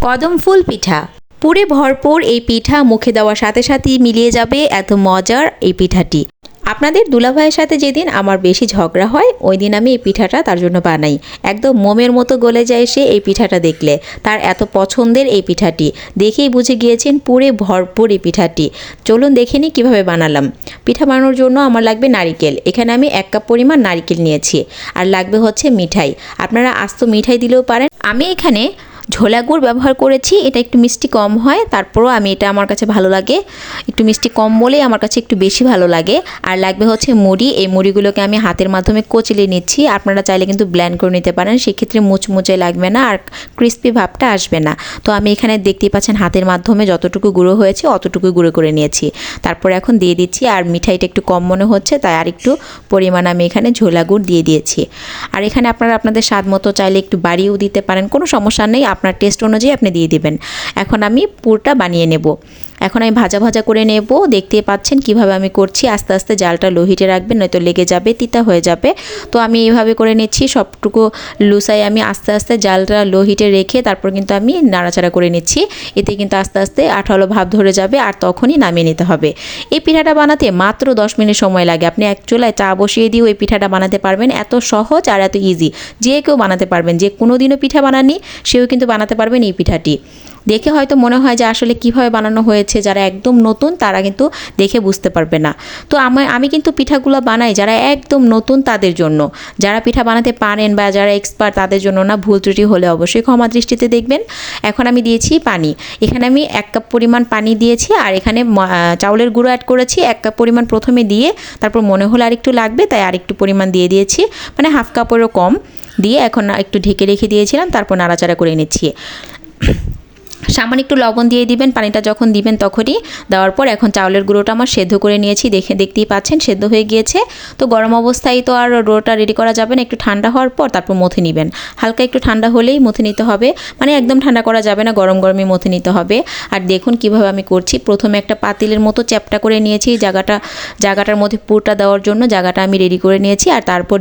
কদম ফুল পিঠা পুরে ভরপুর এই পিঠা মুখে দেওয়ার সাথে সাথেই মিলিয়ে যাবে এত মজার এই পিঠাটি। আপনাদের দুলাভাইয়ের সাথে যেদিন আমার বেশি ঝগড়া হয় ওই দিন আমি এই পিঠাটা তার জন্য বানাই। একদম মোমের মতো গলে যায় সে এই পিঠাটা দেখলে। তার এত পছন্দের এই পিঠাটি দেখেই বুঝে গিয়েছেন পুরে ভরপুর এই পিঠাটি। চলুন দেখে নিই কীভাবে বানালাম। পিঠা বানানোর জন্য আমার লাগবে নারিকেল। এখানে আমি 1 কাপ পরিমাণ নারিকেল নিয়েছি। আর লাগবে হচ্ছে মিঠাই। আপনারা আস্ত মিঠাই দিলেও পারেন। আমি এখানে ঝোলা গুড় ব্যবহার করেছি। এটা একটু মিষ্টি কম হয়, তারপরও এটা আমার কাছে ভালো লাগে। একটু মিষ্টি কম বলেই আমার কাছে একটু বেশি ভালো লাগে। আর লাগবে হচ্ছে মুড়ি। এই মুড়িগুলোকে আমি হাতের মাধ্যমে কচলে নিচ্ছি। আপনারা চাইলে কিন্তু ব্লেন্ড করে নিতে পারেন, সেক্ষেত্রে মুচমুচে লাগবে না আর ক্রিস্পি ভাবটা আসবে না। তো আমি এখানে দেখতেই পাচ্ছেন হাতের মাধ্যমে যতটুকু গুঁড়ো হয়েছে অতটুকু গুঁড়ো করে নিয়েছি। তারপর এখন দিয়ে দিচ্ছি। আর মিঠাইটা একটু কম মনে হচ্ছে, তাই আর একটু পরিমাণ আমি এখানে ঝোলা গুড় দিয়ে দিয়েছি। আর এখানে আপনারা আপনাদের স্বাদ মতো চাইলে একটু বাড়িয়েও দিতে পারেন, কোনো সমস্যা নেই। আপনার টেস্ট অনুযায়ী আপনি দিয়ে দিবেন। এখন আমি পুরটা বানিয়ে নেব। এখন আমি ভাজা ভাজা করে নেব। দেখতে পাচ্ছেন কিভাবে আমি করছি। আস্তে আস্তে জালটা লো হিটে রাখবেন, নয়তো লেগে যাবে, তিতা হয়ে যাবে। তো আমি এইভাবে করে নিচ্ছি। সবটুকু লুসাই আমি আস্তে আস্তে জালটা লো হিটে রেখে তারপর কিন্তু আমি নাড়াচাড়া করে নিচ্ছি। এতে কিন্তু আস্তে আস্তে আঠালো ভাব ধরে যাবে আর তখনই নামিয়ে নিতে হবে। এই পিঠাটা বানাতে মাত্র 10 মিনিট সময় লাগে। আপনি এক চুলায় চা বসিয়ে দিয়েও এই পিঠাটা বানাতে পারবেন। এত সহজ আর এত ইজি, যে কেউ বানাতে পারবেন। যে কোনো দিনও পিঠা বানানি সেও কিন্তু বানাতে পারবেন এই পিঠাটি। দেখে হয়তো মনে হয় যে আসলে কিভাবে বানানো হয়েছে, যারা একদম নতুন তারা কিন্তু দেখে বুঝতে পারবে না। তো আমি কিন্তু পিঠাগুলো বানাই যারা একদম নতুন তাদের জন্য। যারা পিঠা বানাতে পারেন বা যারা এক্সপার্ট তাদের জন্য না। ভুল ত্রুটি হলে অবশ্যই ক্ষমা দৃষ্টিতে দেখবেন। এখন আমি দিয়েছি পানি। এখানে আমি 1 কাপ পরিমাণ পানি দিয়েছি। আর এখানে চাউলের গুঁড়ো অ্যাড করেছি 1 কাপ পরিমাণ প্রথমে দিয়ে, তারপর মনে হলো আরেকটু লাগবে তাই আরেকটু পরিমাণ দিয়ে দিয়েছি, মানে হাফ কাপেরও কম দিয়ে এখন একটু ঢেকে রেখে দিয়েছিলাম। তারপর নাড়াচাড়া করে নিচ্ছি। সামান্য একটু লবণ দিয়ে দিবেন পানিটা যখন দিবেন তখনই। দেওয়ার পর এখন চাউলের গুঁড়োটা আমার সেদ্ধ করে নিয়েছি। দেখতেই পাচ্ছেন সেদ্ধ হয়ে গিয়েছে। তো গরম অবস্থায় তো আর ডোটা রেডি করা যাবে না, একটু ঠান্ডা হওয়ার পর তারপর মথে নেবেন। হালকা একটু ঠান্ডা হলেই মথে নিতে হবে, মানে একদম ঠান্ডা করা যাবে না, গরম গরমই মথে নিতে হবে। আর দেখুন কিভাবে আমি করছি। প্রথমে একটা পাতিলের মতো চ্যাপটা করে নিয়েছি জায়গাটার মধ্যে পুরটা দেওয়ার জন্য জায়গাটা আমি রেডি করে নিয়েছি। আর তারপর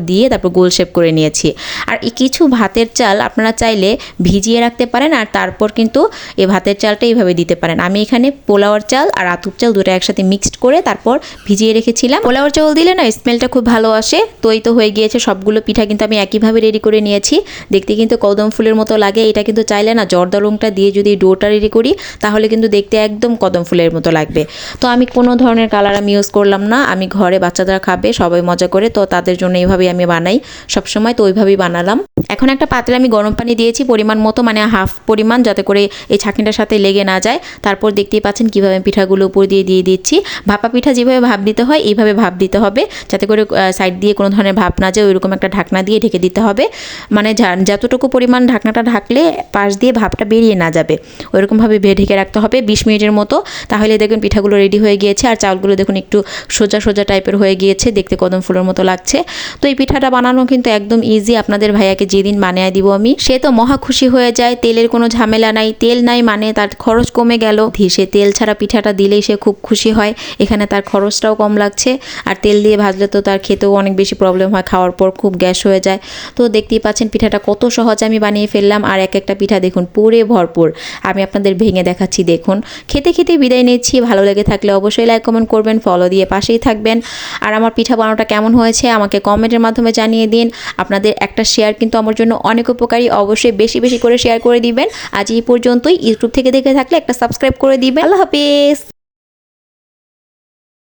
গোল শেপ করে নিয়েছি। আর কিছু ভাতের চাল আপনারা চাইলে ভিজিয়ে রাখতে পারেন, আর তারপর কিন্তু এই ভাতের চালটা এইভাবে দিতে পারেন। আমি এখানে পোলাওয়ার চাল আর আতুপ চাল দুটো একসাথে মিক্সড করে তারপর ভিজিয়ে রেখেছিলাম। পোলাওয়ার চাল দিলে না স্মেলটা খুব ভালো আসে। তো এই তো হয়ে গিয়েছে সবগুলো পিঠা কিন্তু আমি একইভাবে রেডি করে নিয়েছি। দেখতে কিন্তু কদম ফুলের মতো লাগে। এটা কিন্তু চাইলে না জর্দা রংটা দিয়ে যদি ডোটা রেডি করি তাহলে কিন্তু দেখতে একদম কদম ফুলের মতো লাগবে। তো আমি কোনো ধরনের কালার আমি ইউজ করলাম না। আমি ঘরে বাচ্চারা খাবে, সবাই মজা করে, তো তাদের জন্য এইভাবেই আমি বানাই সবসময়। তো ওইভাবেই বানালাম। এখন একটা পাত্রে আমি গরম পানি দিয়েছি পরিমাণ মতো, মানে হাফ পরিমাণ, যাতে করে এই ছাঁকনিটার সাথে লেগে না যায়। তারপর দেখতেই পাচ্ছেন কীভাবে পিঠাগুলো উপর দিয়ে দিচ্ছি। ভাপা পিঠা যেভাবে ভাপ দিতে হয় এইভাবে ভাপ দিতে হবে, যাতে করে সাইড দিয়ে কোনো ধরনের ভাপ না যায়। ওইরকম একটা ঢাকনা দিয়ে ঢেকে দিতে হবে, মানে যতটুকু পরিমাণ ঢাকনাটা ঢাকলে পাশ দিয়ে ভাপটা বেরিয়ে না যাবে ওইরকমভাবে ঢেকে রাখতে হবে 20 মিনিটের মতো। তাহলে দেখুন পিঠাগুলো রেডি হয়ে গিয়েছে। আর চালগুলো দেখুন একটু সোজা সোজা টাইপের হয়ে গিয়েছে, দেখতে কদম ফুলের মতো লাগছে। তো এই পিঠাটা বানানো কিন্তু একদম ইজি। আপনাদের ভাইয়াকে যেদিন বানিয়ে দিব আমি, সে তো মহা খুশি হয়ে যায়। তেলের কোনো ঝামেলা নাই, তেল নাই মানে তার খরচ কমে গেল। সে তেল ছাড়া পিঠাটা দিলেই সে খুব খুশি হয়। এখানে তার খরচটাও কম লাগছে। আর তেল দিয়ে ভাজলে তো তার খেতেও অনেক বেশি প্রবলেম হয়, খাওয়ার পর খুব গ্যাস হয়ে যায়। তো দেখতেই পাচ্ছেন পিঠাটা কত সহজ আমি বানিয়ে ফেললাম। আর একটা পিঠা দেখুন পুরে ভরপুর। আমি আপনাদের ভেঙে দেখাচ্ছি দেখুন। খেতে খেতে বিদায় নিচ্ছি। ভালো লেগে থাকলে অবশ্যই লাইক কমেন্ট করবেন, ফলো দিয়ে পাশেই থাকবেন। আর আমার পিঠা বানানোটা কেমন হয়েছে আমাকে কমেন্টের মাধ্যমে জানিয়ে দিন। আপনাদের একটা শেয়ার কিন্তু আমার জন্য অনেক উপকারী। অবশ্যই বেশি বেশি করে শেয়ার করে দিবেন। আজ এই পর্যন্তই। ইউটিউব থেকে দেখে থাকলে একটা সাবস্ক্রাইব করে দিবেন। আল্লাহ হাফেজ।